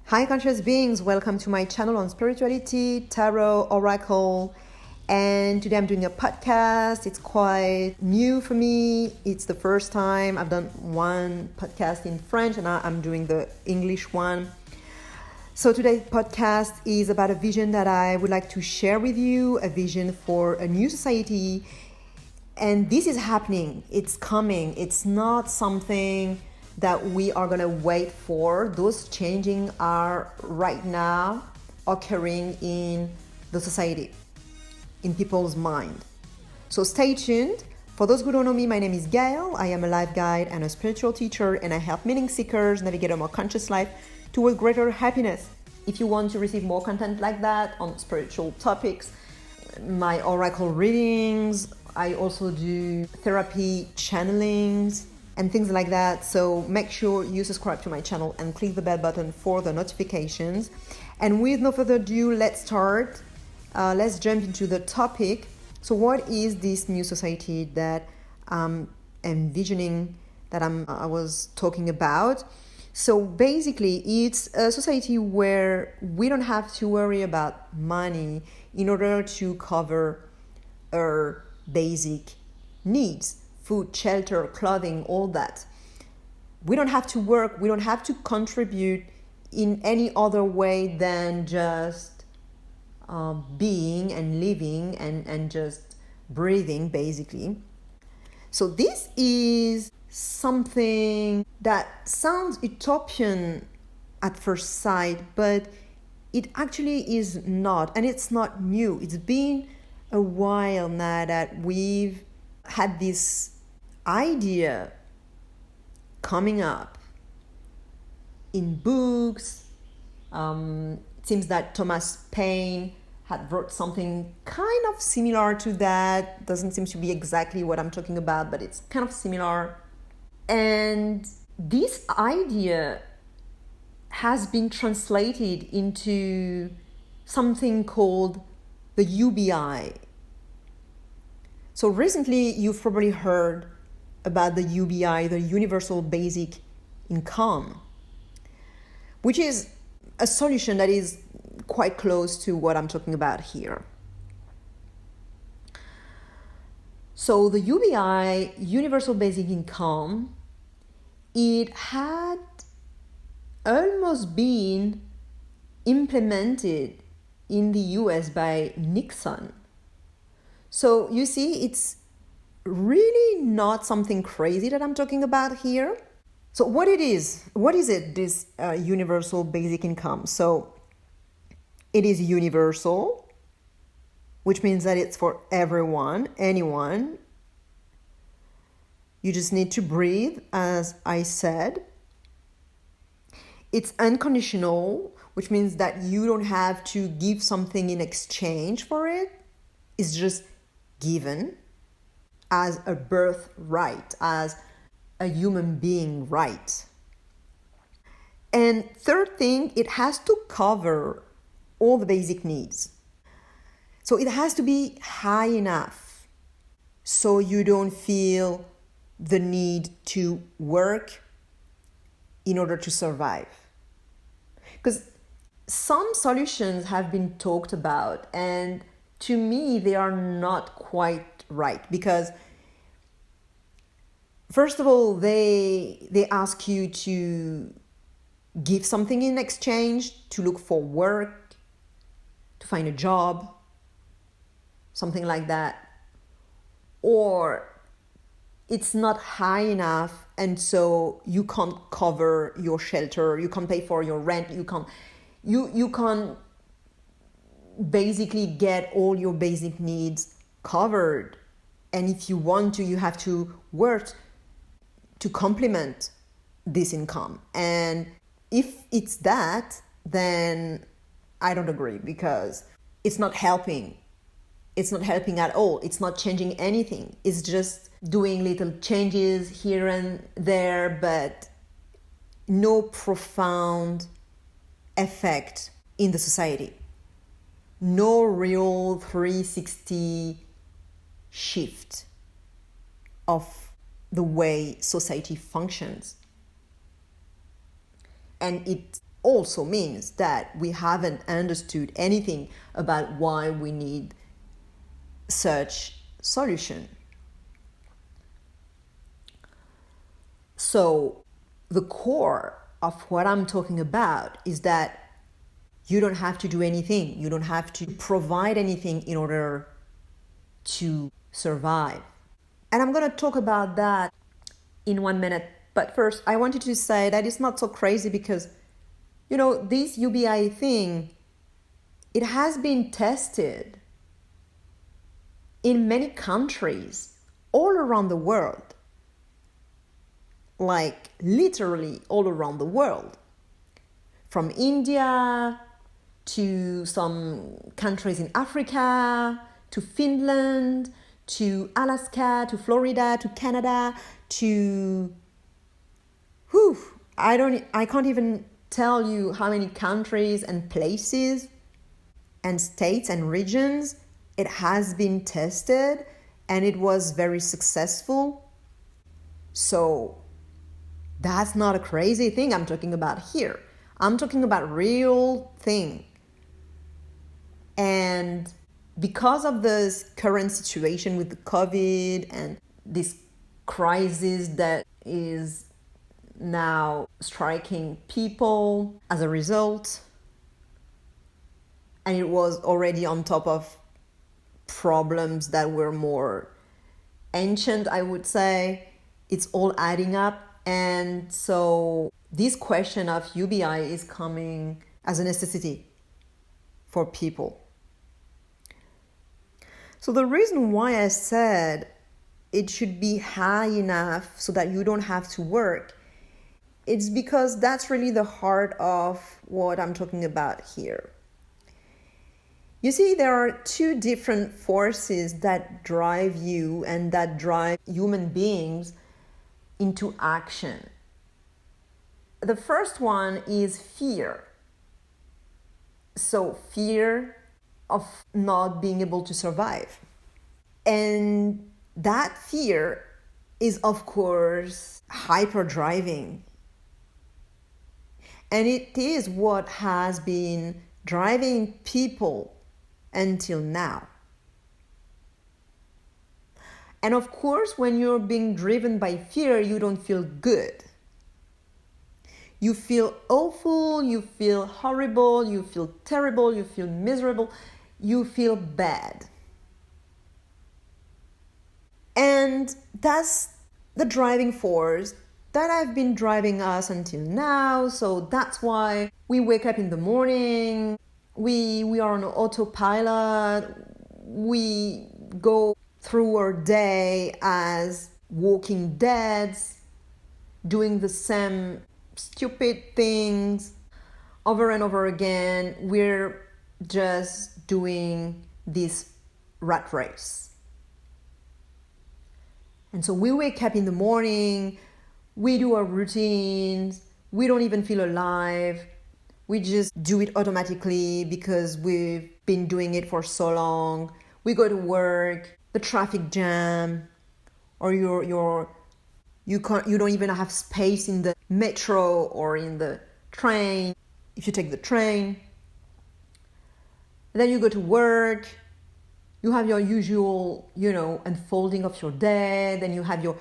Hi conscious beings, welcome to my channel on spirituality, tarot, oracle, and today I'm doing a podcast. It's quite new for me. It's the first time I've done one podcast in French and now I'm doing the English one. So today's podcast is about a vision that I would like to share with you, a vision for a new society. And this is happening, it's coming, it's not something that we are going to wait for. Those changing are right now occurring in the society, in people's mind. So stay tuned. For those who don't know me, my name is Gail. I am a life guide and a spiritual teacher, and I help meaning seekers navigate a more conscious life toward greater happiness. If you want to receive more content like that on spiritual topics, my oracle readings, I also do therapy channelings and things like that. So make sure you subscribe to my channel and click the bell button for the notifications. And with no further ado, let's start. Let's jump into the topic. So what is this new society that I'm envisioning, that I was talking about? So basically, it's a society where we don't have to worry about money in order to cover our basic needs. Food, shelter, clothing, all that. We don't have to work, we don't have to contribute in any other way than just being and living and just breathing, basically. So this is something that sounds utopian at first sight, but it actually is not, and it's not new. It's been a while now that we've had this idea coming up in books. It seems that Thomas Paine had wrote something kind of similar to that. Doesn't seem to be exactly what I'm talking about, but it's kind of similar. And this idea has been translated into something called the UBI. So recently you've probably heard about the UBI, the Universal Basic Income, which is a solution that is quite close to what I'm talking about here. So the UBI, Universal Basic Income, it had almost been implemented in the US by Nixon. So you see, it's really not something crazy that I'm talking about here. So what it is, this universal basic income? So it is universal, which means that it's for everyone, anyone. You just need to breathe, as I said. It's unconditional, which means that you don't have to give something in exchange for it. It's just given as a birthright, as a human being right. And third thing, it has to cover all the basic needs. So it has to be high enough so you don't feel the need to work in order to survive. Because some solutions have been talked about, and to me, they are not quite right, because first of all, they ask you to give something in exchange, to look for work, to find a job, something like that. Or it's not high enough, and so you can't cover your shelter, you can't pay for your rent, you can't basically get all your basic needs covered. And if you want to, you have to work to complement this income. And if it's that, then I don't agree, because it's not helping. It's not helping at all. It's not changing anything. It's just doing little changes here and there, but no profound effect in the society. No real 360 shift of the way society functions. And it also means that we haven't understood anything about why we need such solution. So the core of what I'm talking about is that you don't have to do anything. You don't have to provide anything in order to survive. And I'm going to talk about that in 1 minute. But first, I wanted to say that it's not so crazy because, this UBI thing, it has been tested in many countries all around the world. Like literally all around the world. From India to some countries in Africa, to Finland, to Alaska, to Florida, to Canada, to I can't even tell you how many countries and places and states and regions it has been tested, and it was very successful. So that's not a crazy thing I'm talking about here. I'm talking about real thing. And because of this current situation with the COVID and this crisis that is now striking people as a result, and it was already on top of problems that were more ancient, I would say, it's all adding up. And so this question of UBI is coming as a necessity for people. So the reason why I said it should be high enough so that you don't have to work, it's because that's really the heart of what I'm talking about here. You see, there are two different forces that drive you and that drive human beings into action. The first one is fear. So fear of not being able to survive. And that fear is, of course, hyperdriving. And it is what has been driving people until now. And of course, when you're being driven by fear, you don't feel good. You feel awful, you feel horrible, you feel terrible, you feel miserable, you feel bad. And that's the driving force that have been driving us until now. So that's why we wake up in the morning, we are on autopilot, we go through our day as walking deads, doing the same stupid things over and over again. We're just doing this rat race. And so we wake up in the morning, we do our routines, we don't even feel alive. We just do it automatically because we've been doing it for so long. We go to work, the traffic jam, or you don't even have space in the metro or in the train. If you take the train, then you go to work, you have your usual, unfolding of your day, then you have your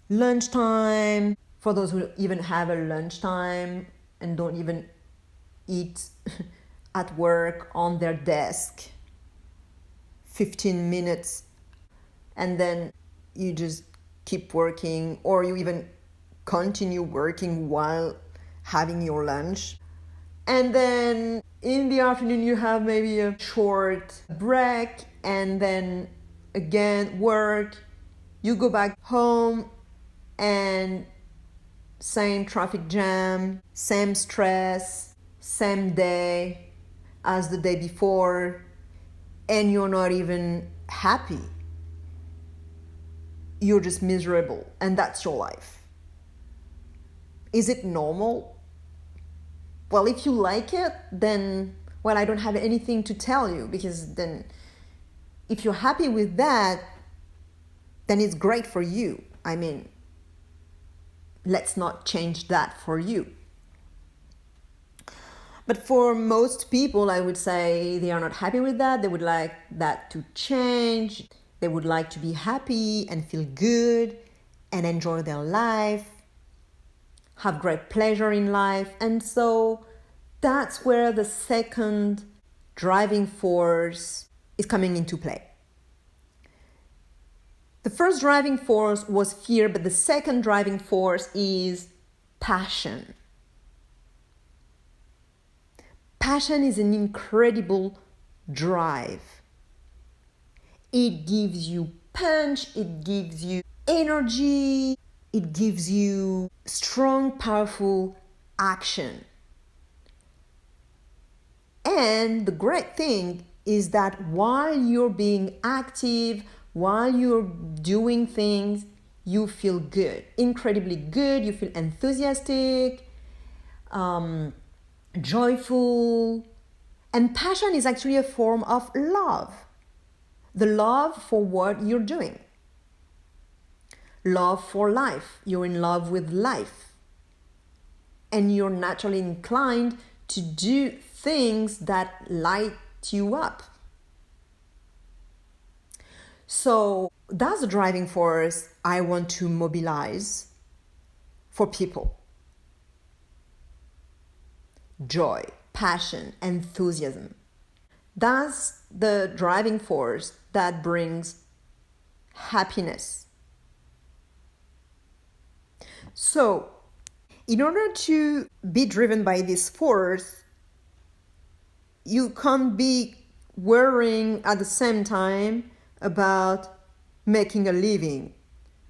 lunchtime, for those who even have a lunchtime and don't even eat at work on their desk, 15 minutes, and then you just keep working, or you even continue working while having your lunch. And then in the afternoon you have maybe a short break, and then again work. You go back home and same traffic jam, same stress, same day as the day before, and you're not even happy. You're just miserable, and that's your life. Is it normal? Well, if you like it, then, I don't have anything to tell you, because then if you're happy with that, then it's great for you. I mean, let's not change that for you. But for most people, I would say they are not happy with that. They would like that to change. They would like to be happy and feel good and enjoy their life, have great pleasure in life. And so that's where the second driving force is coming into play. The first driving force was fear, but the second driving force is passion. Passion is an incredible drive. It gives you punch, it gives you energy, it gives you strong, powerful action. And the great thing is that while you're being active, while you're doing things, you feel good, incredibly good. You feel enthusiastic, joyful. And passion is actually a form of love. The love for what you're doing. Love for life. You're in love with life. And you're naturally inclined to do things that light you up. So that's the driving force I want to mobilize for people. Joy, passion, enthusiasm. That's the driving force that brings happiness. So, in order to be driven by this force, you can't be worrying at the same time about making a living,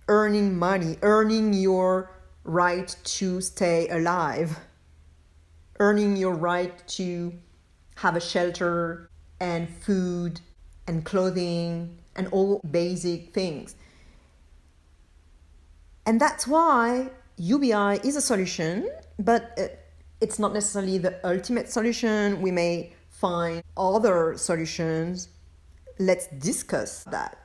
earning money, earning your right to stay alive, earning your right to have a shelter and food and clothing and all basic things. And that's why UBI is a solution, but it's not necessarily the ultimate solution. We may find other solutions. Let's discuss that.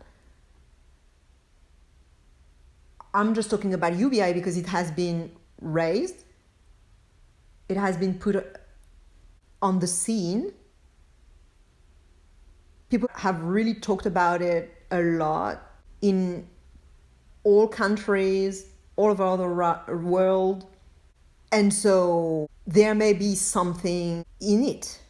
I'm just talking about UBI because it has been raised. It has been put on the scene. People have really talked about it a lot in all countries, all over the world. And so there may be something in it.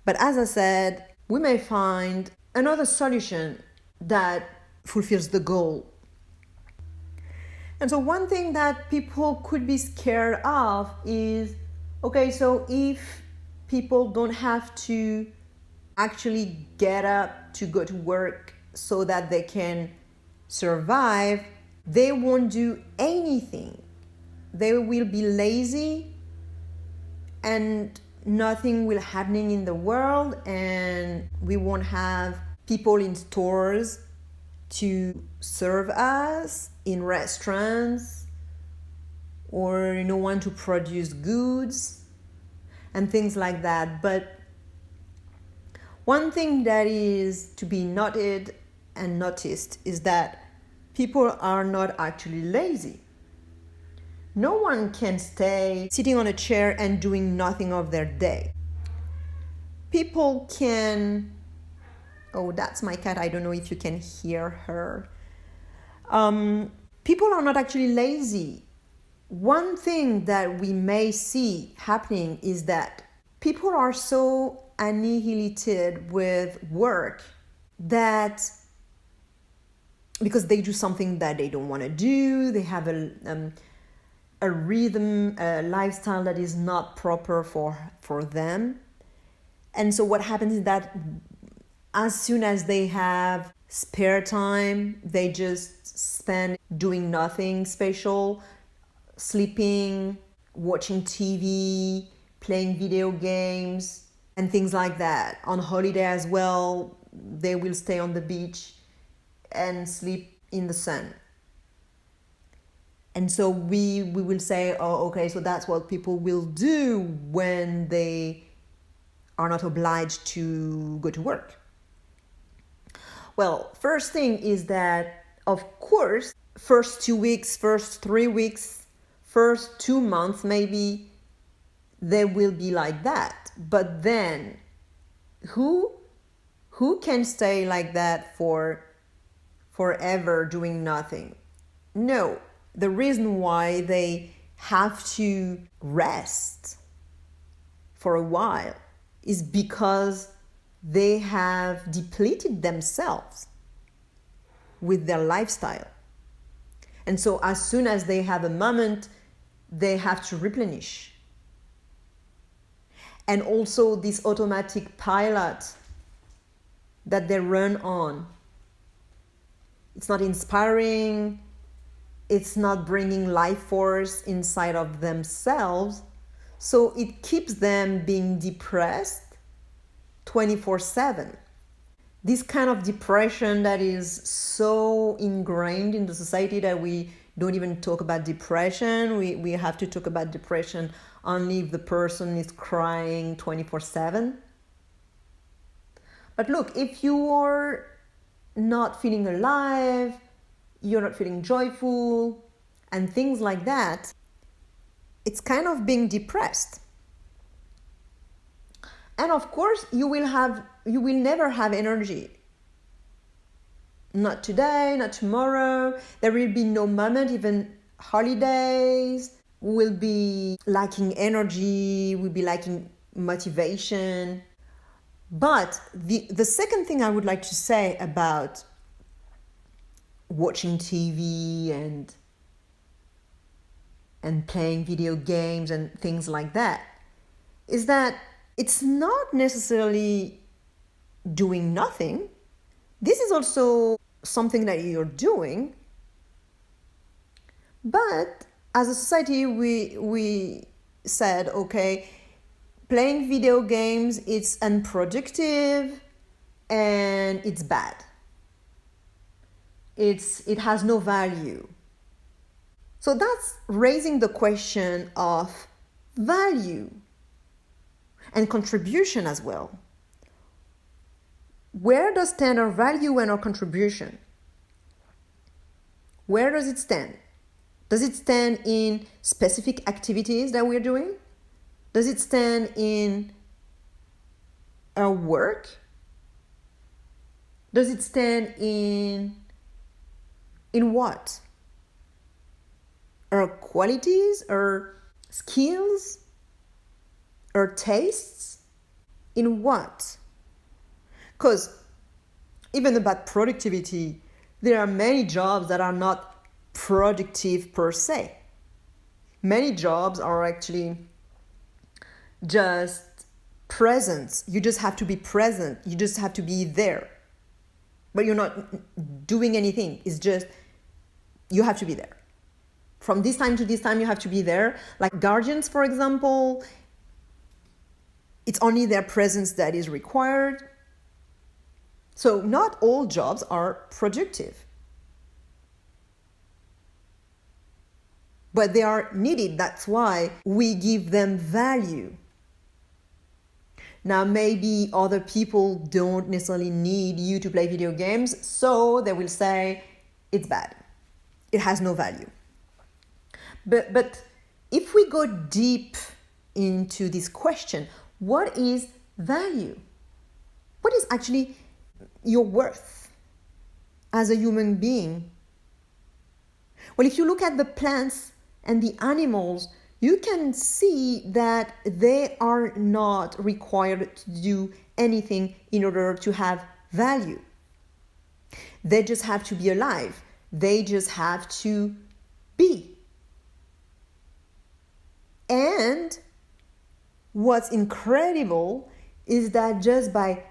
But as I said, we may find another solution that fulfills the goal. And so one thing that people could be scared of is, okay, so if people don't have to actually get up to go to work so that they can survive, they won't do anything. They will be lazy and nothing will happening in the world, and we won't have people in stores to serve us, in restaurants, or no one to produce goods and things like that. But one thing that is to be noted and noticed is that people are not actually lazy. No one can stay sitting on a chair and doing nothing of their day. People can... Oh, that's my cat. I don't know if you can hear her. People are not actually lazy. One thing that we may see happening is that people are so annihilated with work that because they do something that they don't want to do, they have a rhythm, a lifestyle that is not proper for them. And so what happens is that as soon as they have spare time, they just spend doing nothing special, sleeping, watching TV, playing video games, and things like that. On holiday as well, they will stay on the beach and sleep in the sun. And so we will say, oh, okay, so that's what people will do when they are not obliged to go to work. Well, first thing is that, of course, first 2 weeks, first 3 weeks, first 2 months, maybe they will be like that. But then who can stay like that for forever doing nothing? No. The reason why they have to rest for a while is because they have depleted themselves with their lifestyle. And so as soon as they have a moment, they have to replenish. And also this automatic pilot that they run on, it's not inspiring, it's not bringing life force inside of themselves. So it keeps them being depressed 24/7. This kind of depression that is so ingrained in the society that we don't even talk about depression. We have to talk about depression only if the person is crying 24/7. But look, if you are not feeling alive, you're not feeling joyful, and things like that, it's kind of being depressed. And of course, you will never have energy. Not today, not tomorrow. There will be no moment, even holidays. Will be lacking energy, will be lacking motivation. But the second thing I would like to say about watching TV and playing video games and things like that is that it's not necessarily doing nothing. This is also something that you're doing. But as a society, we said, okay, playing video games, it's unproductive and it's bad. It has no value. So that's raising the question of value and contribution as well. Where does stand our value and our contribution? Where does it stand? Does it stand in specific activities that we're doing? Does it stand in our work? Does it stand in what? Our qualities, our skills, our tastes? In what? Because even about productivity, there are many jobs that are not productive per se. Many jobs are actually just presence. You just have to be present. You just have to be there. But you're not doing anything. It's just you have to be there. From this time to this time, you have to be there. Like guardians, for example, it's only their presence that is required. So not all jobs are productive. But they are needed. That's why we give them value. Now, maybe other people don't necessarily need you to play video games, so they will say it's bad. It has no value. But if we go deep into this question, what is value? What is actually your worth as a human being? Well, if you look at the plants and the animals, you can see that they are not required to do anything in order to have value. They just have to be alive. They just have to be. And what's incredible is that just by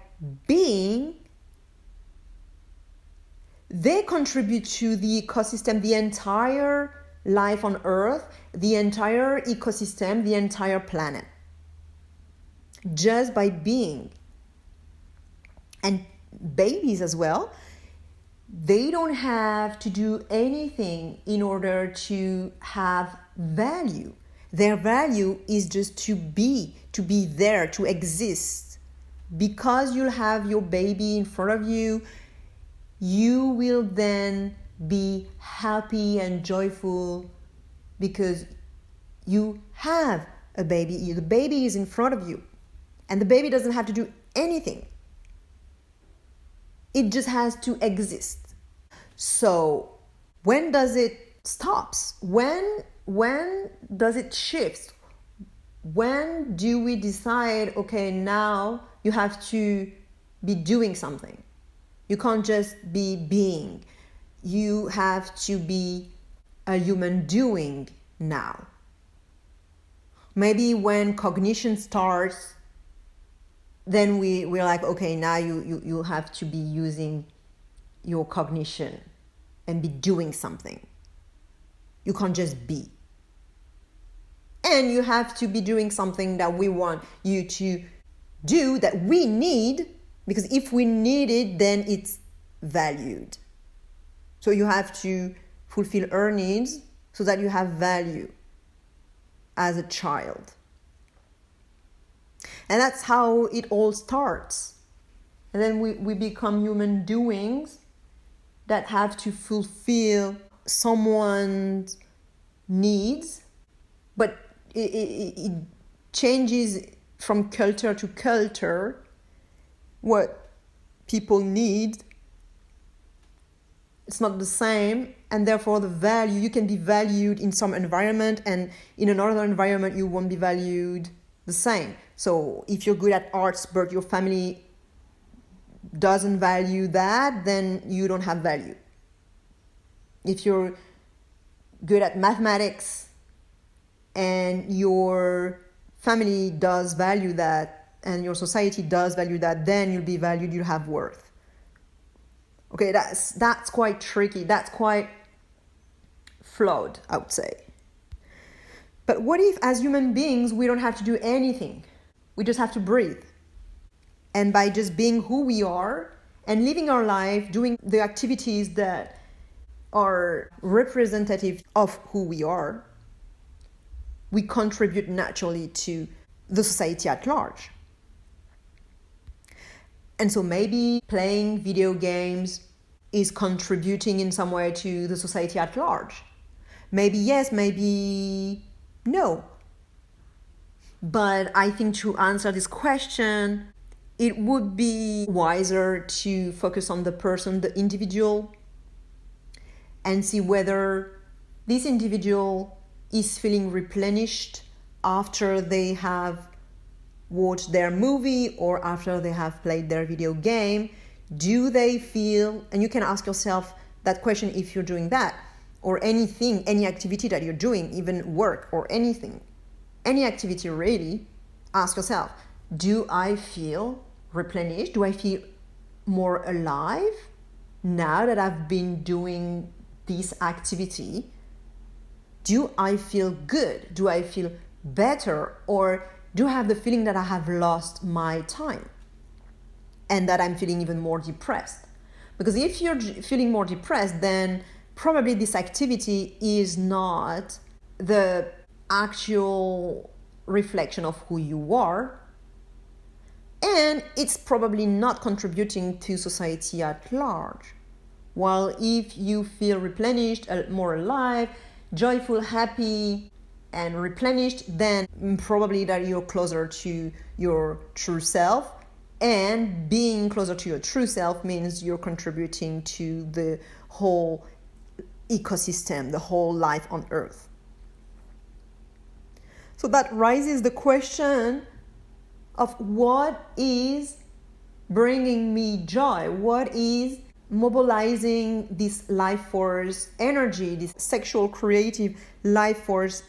being, they contribute to the ecosystem, the entire life on Earth, the entire ecosystem, the entire planet. Just by being. And babies as well, they don't have to do anything in order to have value. Their value is just to be there, to exist. Because you'll have your baby in front of you, you will then be happy and joyful because you have a baby. The baby is in front of you, and the baby doesn't have to do anything. It just has to exist. So when does it stops? When does it shift? When do we decide, okay, now you have to be doing something? You can't just be being. You have to be a human doing now. Maybe when cognition starts, then we're like, okay, now you have to be using your cognition and be doing something. You can't just be. And you have to be doing something that we want you to do, that we need, because if we need it, then it's valued. So you have to fulfill our needs so that you have value as a child. And that's how it all starts. And then we become human doings that have to fulfill someone's needs, but it changes from culture to culture what people need. It's not the same, and therefore the value, you can be valued in some environment, and in another environment you won't be valued the same. So if you're good at arts but your family doesn't value that, then you don't have value. If you're good at mathematics and your family does value that and your society does value that, then you'll be valued, you'll have worth. Okay, that's quite tricky. That's quite flawed, I would say. But what if as human beings we don't have to do anything? We just have to breathe. And by just being who we are and living our life, doing the activities that are representative of who we are, we contribute naturally to the society at large. And so maybe playing video games is contributing in some way to the society at large. Maybe yes, maybe no. But I think to answer this question, it would be wiser to focus on the person, the individual, and see whether this individual is feeling replenished after they have watched their movie or after they have played their video game. Do they feel, and you can ask yourself that question if you're doing that, or anything, any activity that you're doing, even work or anything, any activity really, ask yourself, do I feel replenished? Do I feel more alive now that I've been doing this activity? Do I feel good? Do I feel better? Or do I have the feeling that I have lost my time and that I'm feeling even more depressed? Because if you're feeling more depressed, then probably this activity is not the actual reflection of who you are, and it's probably not contributing to society at large. While if you feel replenished, more alive, joyful, happy, and replenished, then probably that you're closer to your true self, and being closer to your true self means you're contributing to the whole ecosystem, the whole life on Earth. So that raises the question of what is bringing me joy? What is mobilizing this life force energy, this sexual creative life force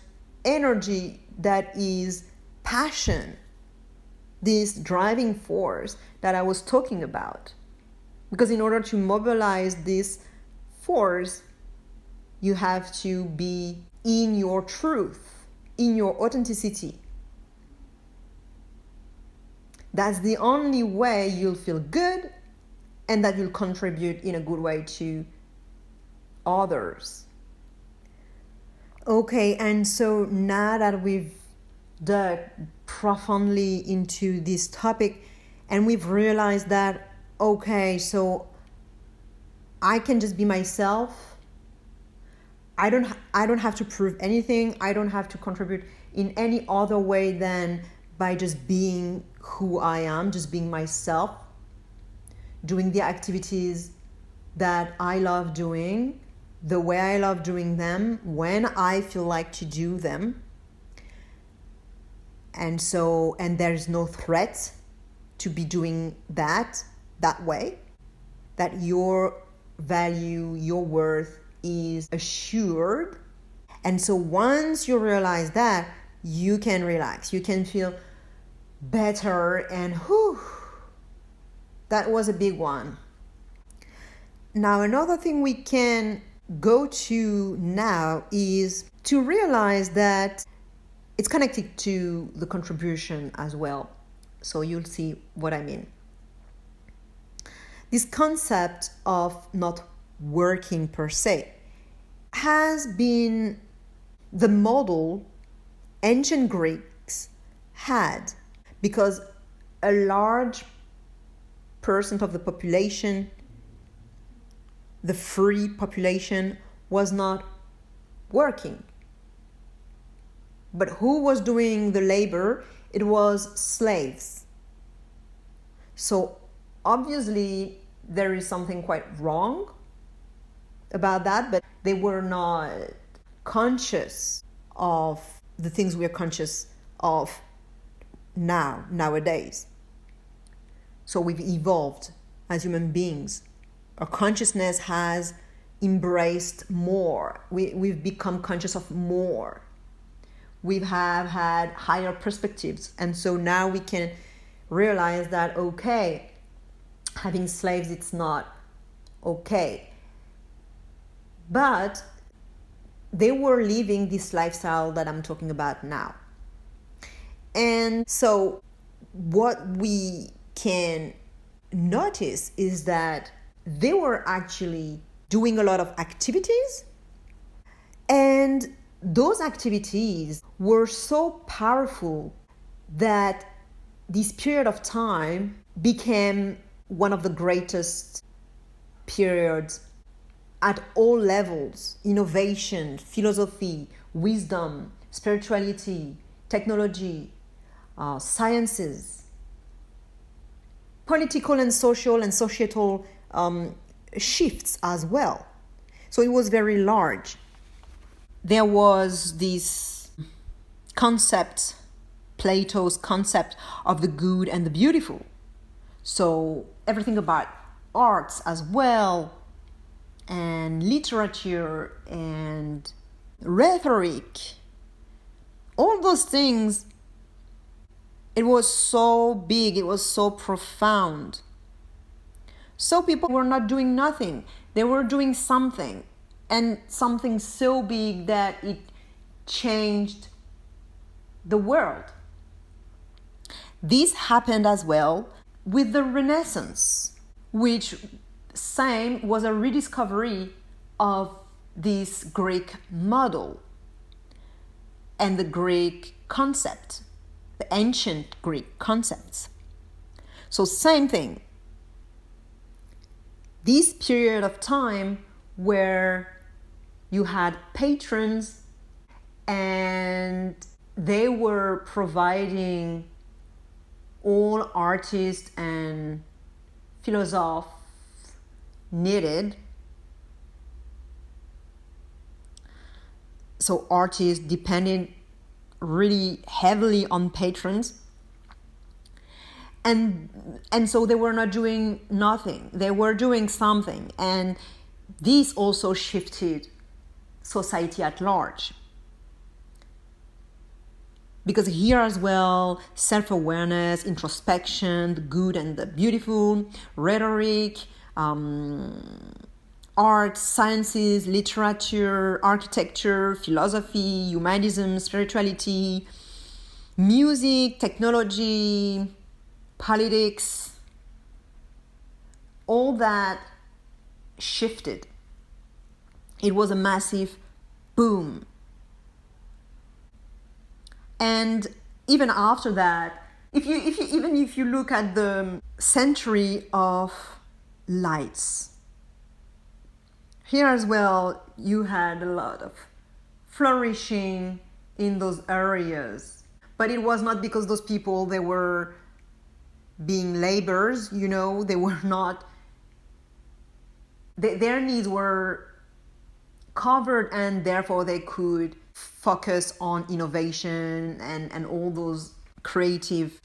energy that is passion, this driving force that I was talking about? Because in order to mobilize this force, you have to be in your truth, in your authenticity. That's the only way you'll feel good and that you'll contribute in a good way to others. Okay, and so now that we've dug profoundly into this topic and we've realized that, okay, so I can just be myself. I don't have to prove anything. I don't have to contribute in any other way than by just being who I am, just being myself, doing the activities that I love doing, the way I love doing them, when I feel like to do them. And there's no threat to be doing that way, that your value, your worth is assured. And so once you realize that, you can relax, you can feel better, and whew, that was a big one. Now, another thing we can go to now is to realize that it's connected to the contribution as well. So you'll see what I mean. This concept of not working per se has been the model ancient Greeks had, because a large percent of the population, the free population, was not working. But who was doing the labor? It was slaves. So obviously there is something quite wrong about that, but they were not conscious of the things we are conscious of nowadays. So we've evolved as human beings. Our consciousness has embraced more. We've become conscious of more. We have had higher perspectives. And so now we can realize that, okay, having slaves, it's not okay. But they were living this lifestyle that I'm talking about now. And so what we can notice is that they were actually doing a lot of activities, and those activities were so powerful that this period of time became one of the greatest periods at all levels: innovation, philosophy, wisdom, spirituality, technology, sciences, political and social and societal shifts as well. So it was very large. There was this concept, Plato's concept of the good and the beautiful. So everything about arts as well, and literature and rhetoric, all those things, it was so big, it was so profound. So people were not doing nothing, they were doing something, and something so big that it changed the world. This happened as well with the Renaissance, which was a rediscovery of this Greek model and the Greek concept, the ancient Greek concepts. So same thing. This period of time where you had patrons and they were providing all artists and philosophers needed. So artists depended really heavily on patrons. And so they were not doing nothing. They were doing something. And this also shifted society at large. Because here as well, self-awareness, introspection, the good and the beautiful, rhetoric, art, sciences, literature, architecture, philosophy, humanism, spirituality, music, technology, politics, all that shifted. It was a massive boom. And even after that, if you look at the century of lights, here as well, you had a lot of flourishing in those areas. But it was not because those people, they were being laborers, they were not, their needs were covered, and therefore they could focus on innovation and all those creative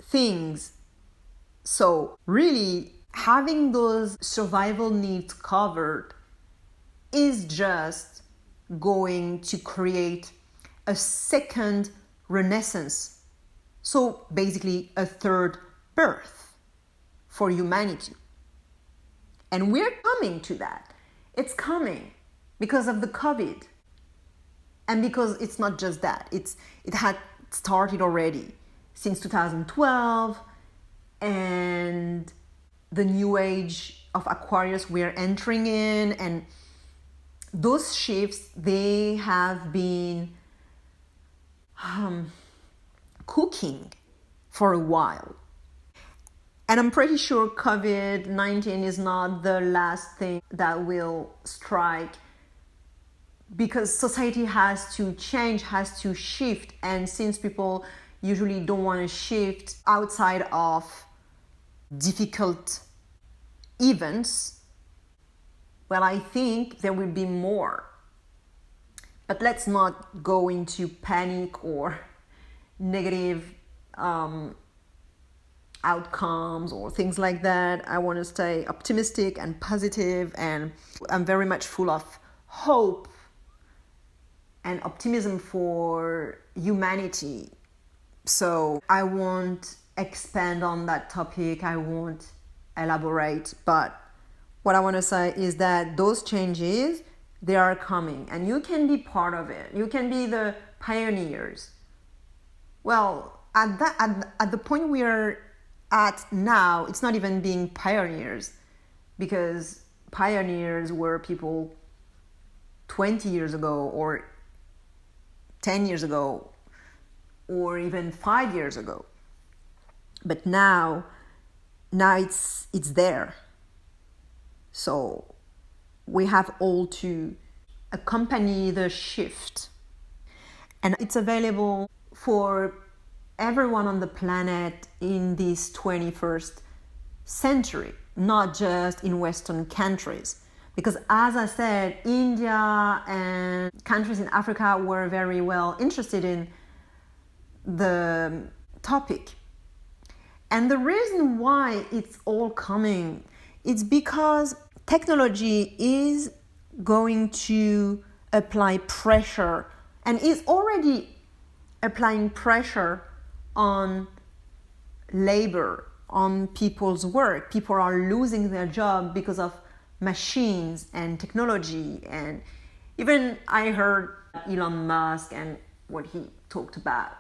things. So really, having those survival needs covered is just going to create a second renaissance. So basically a third birth for humanity. And we're coming to that. It's coming because of the COVID. And because it's not just that. It had started already since 2012. And the new age of Aquarius we're entering in. And those shifts, they have been cooking for a while. And I'm pretty sure COVID-19 is not the last thing that will strike, because society has to change, has to shift. And since people usually don't want to shift outside of difficult events, well, I think there will be more. But let's not go into panic or negative outcomes or things like that. I want to stay optimistic and positive, and I'm very much full of hope and optimism for humanity. So I won't expand on that topic, I won't elaborate, but what I want to say is that those changes, they are coming, and you can be part of it. You can be the pioneers. Well, at the point we are at now, it's not even being pioneers, because pioneers were people 20 years ago or 10 years ago or even 5 years ago. But now it's there. So we have all to accompany the shift. And it's available for everyone on the planet in this 21st century, not just in Western countries. Because as I said, India and countries in Africa were very well interested in the topic. And the reason why it's all coming is because technology is going to apply pressure, and is already applying pressure on labor, on people's work. People are losing their job because of machines and technology. And even I heard Elon Musk and what he talked about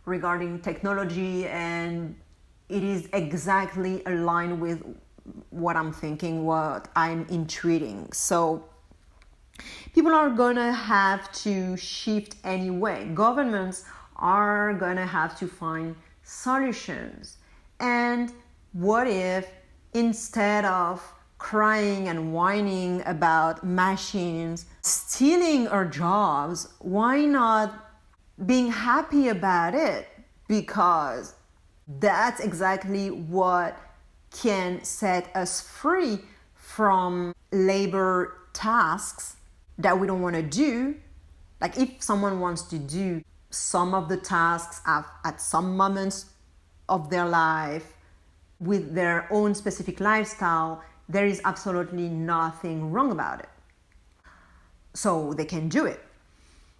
regarding technology, and it is exactly aligned with what I'm thinking, what I'm intuiting. So people are gonna have to shift anyway. Governments are gonna have to find solutions. And what if, instead of crying and whining about machines stealing our jobs, why not being happy about it? Because that's exactly what can set us free from labor tasks that we don't want to do. Like if someone wants to do some of the tasks at some moments of their life with their own specific lifestyle, there is absolutely nothing wrong about it. So they can do it.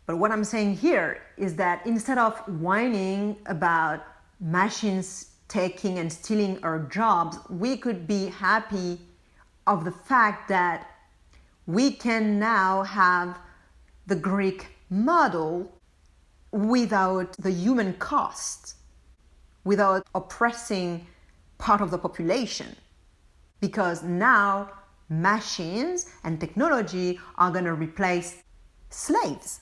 But what I'm saying here is that instead of whining about machines taking and stealing our jobs, we could be happy of the fact that we can now have the Greek model without the human cost, without oppressing part of the population. Because now machines and technology are going to replace slaves,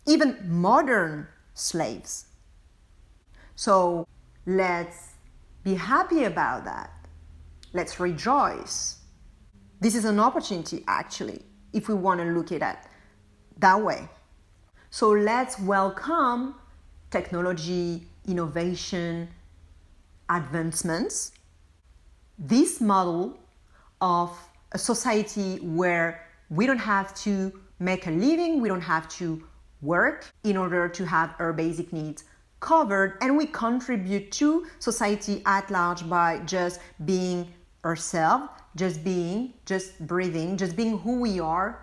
even modern slaves. So let's be happy about that. Let's rejoice. This is an opportunity, actually, if we want to look at it that way. So let's welcome technology, innovation, advancements. This model of a society where we don't have to make a living, we don't have to work in order to have our basic needs covered, and we contribute to society at large by just being ourselves, just being, just breathing, just being who we are,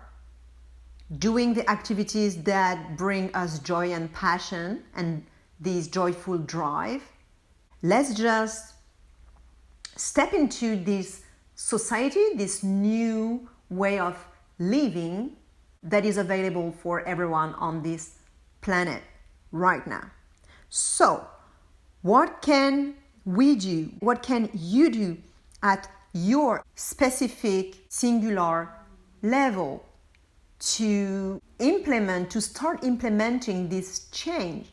doing the activities that bring us joy and passion and this joyful drive. Let's just step into this society, this new way of living that is available for everyone on this planet right now. So, what can we do? What can you do at your specific singular level to start implementing this change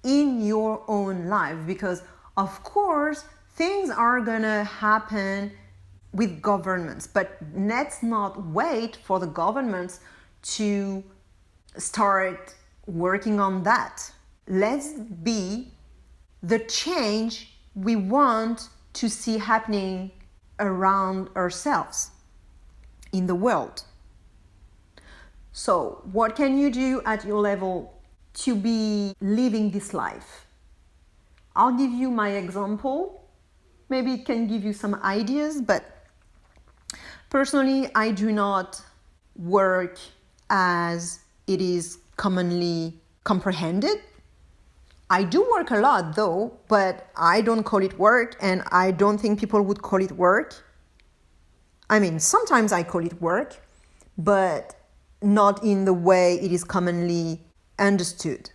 in your own life? Because of course things are gonna happen with governments, but let's not wait for the governments to start working on that. Let's be the change we want to see happening around ourselves in the world. So, what can you do at your level to be living this life? I'll give you my example. Maybe it can give you some ideas, but personally, I do not work as it is commonly comprehended. I do work a lot though, but I don't call it work, and I don't think people would call it work. I mean, sometimes I call it work, but not in the way it is commonly understood.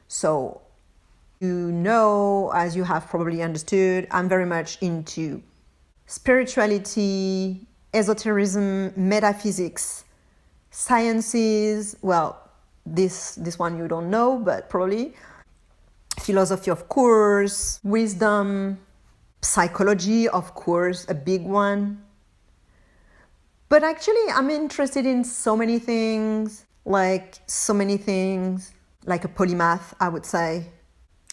So, as you have probably understood, I'm very much into spirituality, esotericism, metaphysics, sciences. Well, this one you don't know, but probably philosophy, of course, wisdom, psychology, of course, a big one. But actually, I'm interested in so many things, like a polymath, I would say.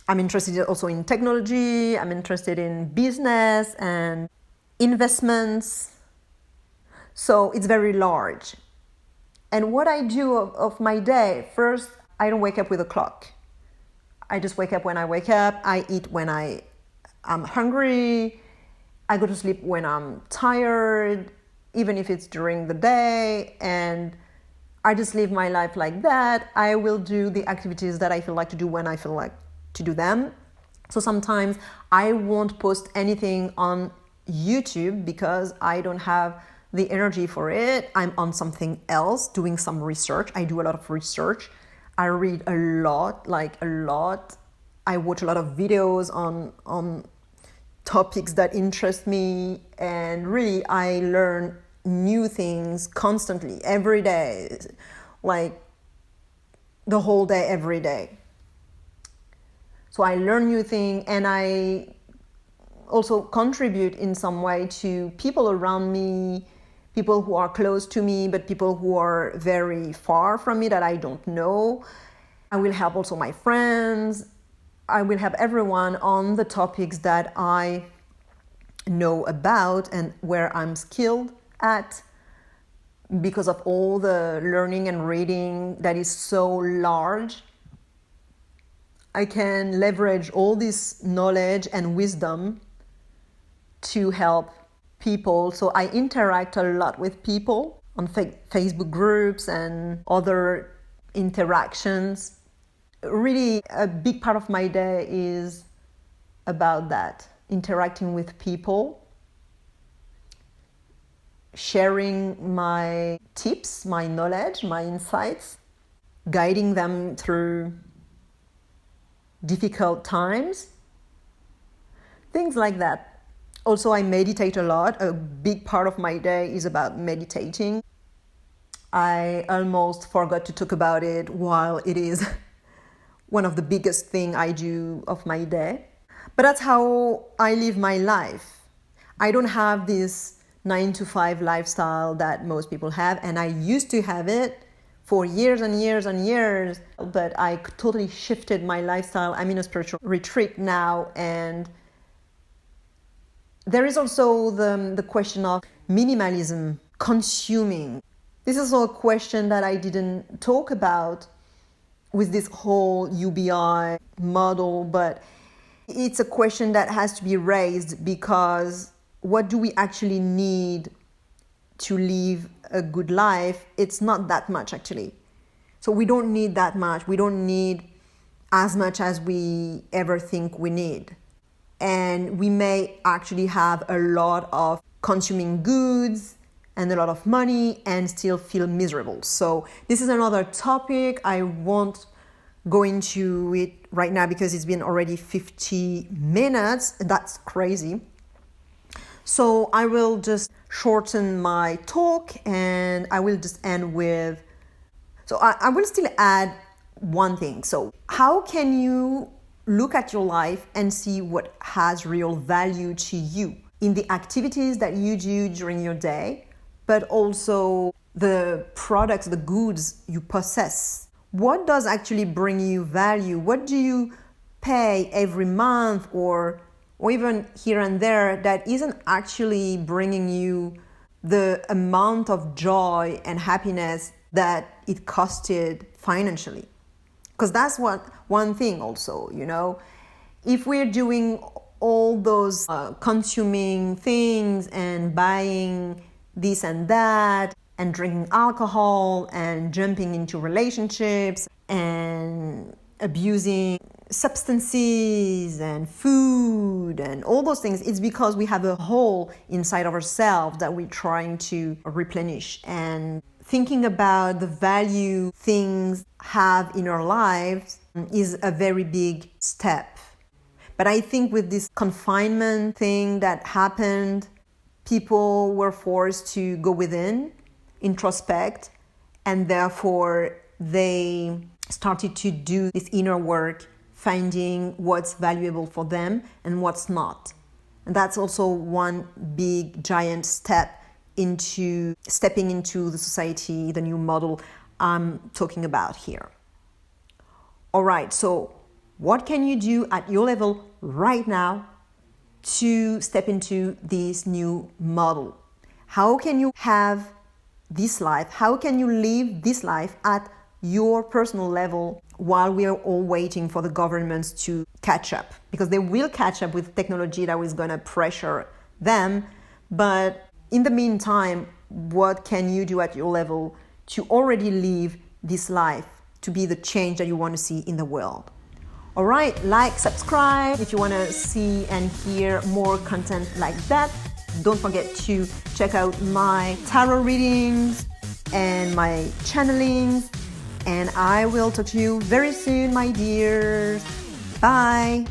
I'm interested also in technology, I'm interested in business and investments. So it's very large. And what I do of my day, first, I don't wake up with a clock. I just wake up when I wake up. I eat when I'm hungry. I go to sleep when I'm tired, even if it's during the day. And I just live my life like that. I will do the activities that I feel like to do when I feel like to do them. So sometimes I won't post anything on YouTube because I don't have the energy for it. I'm on something else doing some research. I do a lot of research. I read a lot. I watch a lot of videos on topics that interest me, and really I learn new things constantly, every day, like the whole day, every day. So I learn new things, and I also contribute in some way to people around me, people who are close to me, but people who are very far from me that I don't know. I will help also my friends. I will help everyone on the topics that I know about and where I'm skilled at, because of all the learning and reading that is so large. I can leverage all this knowledge and wisdom to help people. So I interact a lot with people on Facebook groups and other interactions. Really, a big part of my day is about that, interacting with people, sharing my tips, my knowledge, my insights, guiding them through difficult times, things like that. Also, I meditate a lot. A big part of my day is about meditating. I almost forgot to talk about it while it is one of the biggest things I do of my day. But that's how I live my life. I don't have this 9-to-5 lifestyle that most people have, and I used to have it for years and years and years, but I totally shifted my lifestyle. I'm in a spiritual retreat now, and there is also the question of minimalism, consuming. This is also a question that I didn't talk about with this whole UBI model, but it's a question that has to be raised, because what do we actually need to live a good life? It's not that much, actually. So we don't need that much. We don't need as much as we ever think we need. And we may actually have a lot of consuming goods and a lot of money and still feel miserable. So this is another topic. I won't go into it right now because it's been already 50 minutes. That's crazy. So I will just shorten my talk, and I will just end with, so I will still add one thing. So how can you look at your life and see what has real value to you in the activities that you do during your day, but also the products, the goods you possess? What does actually bring you value? What do you pay every month or even here and there that isn't actually bringing you the amount of joy and happiness that it costed financially? Because that's one thing also, if we're doing all those consuming things and buying this and that and drinking alcohol and jumping into relationships and abusing substances and food and all those things, it's because we have a hole inside of ourselves that we're trying to replenish. And thinking about the value things have in our lives is a very big step. But I think with this confinement thing that happened, people were forced to go within, introspect, and therefore they started to do this inner work, finding what's valuable for them and what's not. And that's also one big giant step into stepping into the society, the new model I'm talking about here. All right, so what can you do at your level right now to step into this new model? How can you have this life? How can you live this life at your personal level while we are all waiting for the governments to catch up? Because they will catch up with technology that is going to pressure them. But in the meantime, what can you do at your level to already live this life, to be the change that you want to see in the world? All right, like, subscribe if you want to see and hear more content like that. Don't forget to check out my tarot readings and my channelings. And I will talk to you very soon, my dears. Bye.